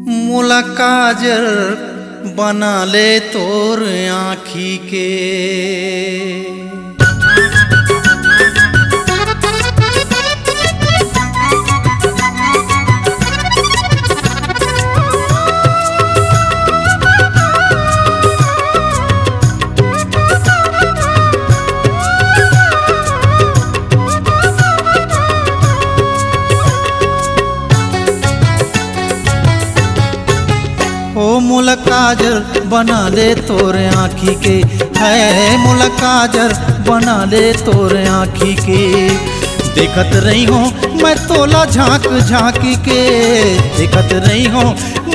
मोला काजल बना ले तोर आँखी के। ओ मोला काजल बना ले तोर आँखी के, है मोला काजल बना ले तोर आँखी के। देखत रही हूँ मैं तोला झांक झांकी के, देखत रही हूँ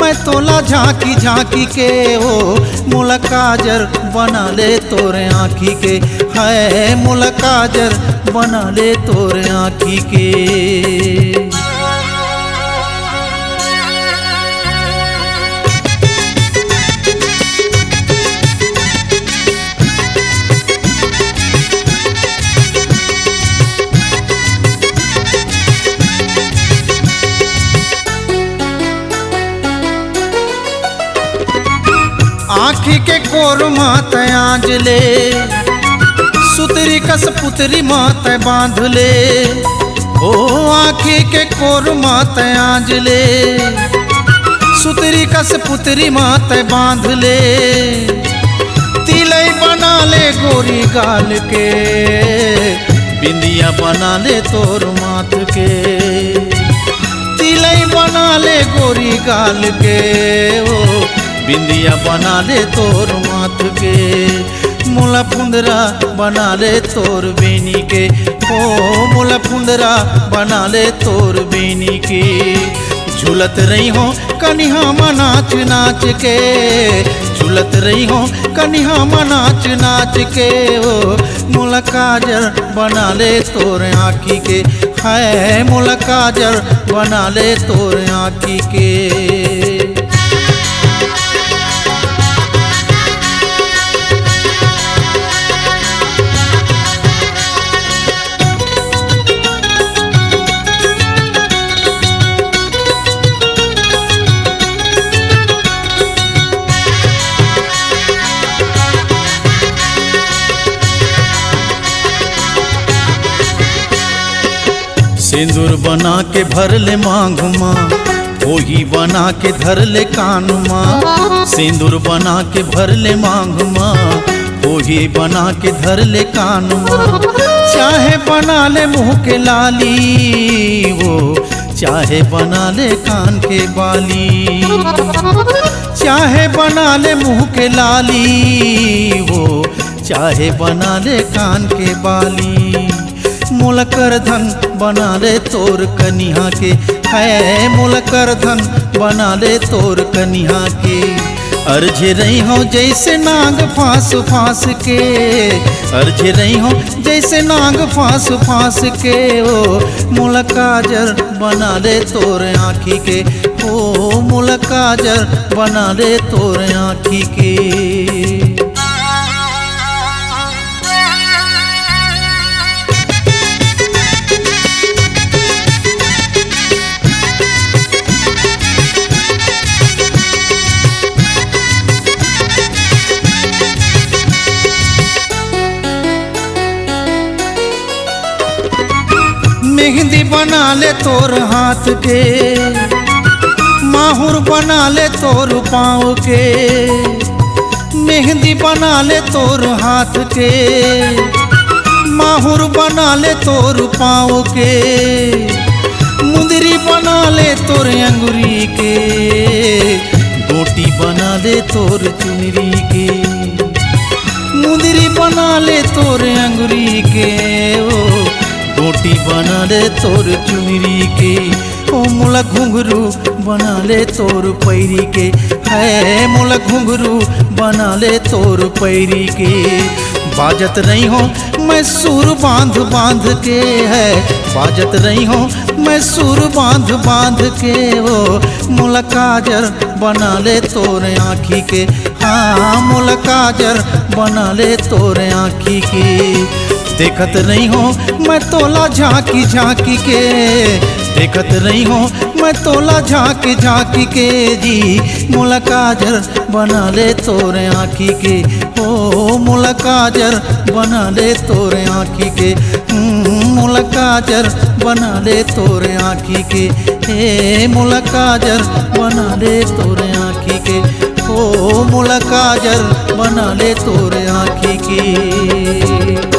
मैं तोला झांकी झांकी के। ओ मोला काजल बना ले तोर आँखी के, है मोला काजल बना ले तोर आँखी के। आँखी के कोर मात आँज ले, सुतरी कस पुतरी मात बांध ले। ओ आँखी के कोर मात आँज ले, सुतरी कस पुतरी मात बांध ले। तिलई बना ले गोरी गाल के, बिंदिया बना ले तोर माथ के। तिलई बना ले गोरी गाल के, ओ बिंदिया बना ले तोर माथ के। मोला फुंदरा बना ले तोर बेनी के, ओ मोला फुंदरा बना ले तोर बेनी के। झूलत रही हो कनिहा नाच नाच के, झूलत रही हो कनिहा नाच नाच के। ओ मोला काजल बना ले तोर आँखी के, है मोला काजल बना ले तोर आँखी के। सिंदूर बना के भर ले मांग माँ, वही बना के धर ले कान माँ। सिंदूर बना के भर ले मांग माँ, वही बना के धर ले कान माँ। चाहे बना ले मुँह के लाली, वो चाहे बना ले कान के बाली। चाहे बना ले मुँह के लाली, वो चाहे बना ले कान के बाली। मोला कर धन बना ले तोर कनिहा के, है मोला कर धन बना ले तोर कनिहा के। अर्झे रही हो जैसे नाग फांस फांस के, अर्झे रही हो जैसे नाग फांस फांस के। ओ मोला काजल बना ले तोर आँखी के, ओ मोला काजल बना ले तोर आँखी के। मेहंदी बना ले तोर हाथ के, माहुर बना ले तोर पाँव के। मेहंदी बना ले तोर हाथ के, माहुर बना ले तोर पाँव के। मुंदरी बना ले तोर अंगुरी के, गोटी बना ले तोर चुनरी के। मुंदरी बना ले तोर अंगुरी के, ओ गोटी बना ले तोर चुनरी के। ओ मोला घुंघरू बना ले तोर पैरी के, है मोला घुंघरू बना ले तोर पैरी के। बाजत रही हो मैं सुर बांध बांध के, है बाजत रही हो मैं सुर बांध बांध के। ओ मोला काजल बना ले तोर आँखी के, हाँ मोला काजल बना ले तोर आँखी के। देखत नहीं हो मैं तोला झांकी झांकी के, देखत रही हो मैं तोला झांकी झांकी के जी, मोला काजर बना ले तोरे आँखी के, हो मोला काजर बना ले तोरे आँखी के, मोला काजर बना ले तोरे आँखी के, हे मोला काजर बना ले तोरे आँखी के, हो मोला काजर बना ले तोरे आँखी के।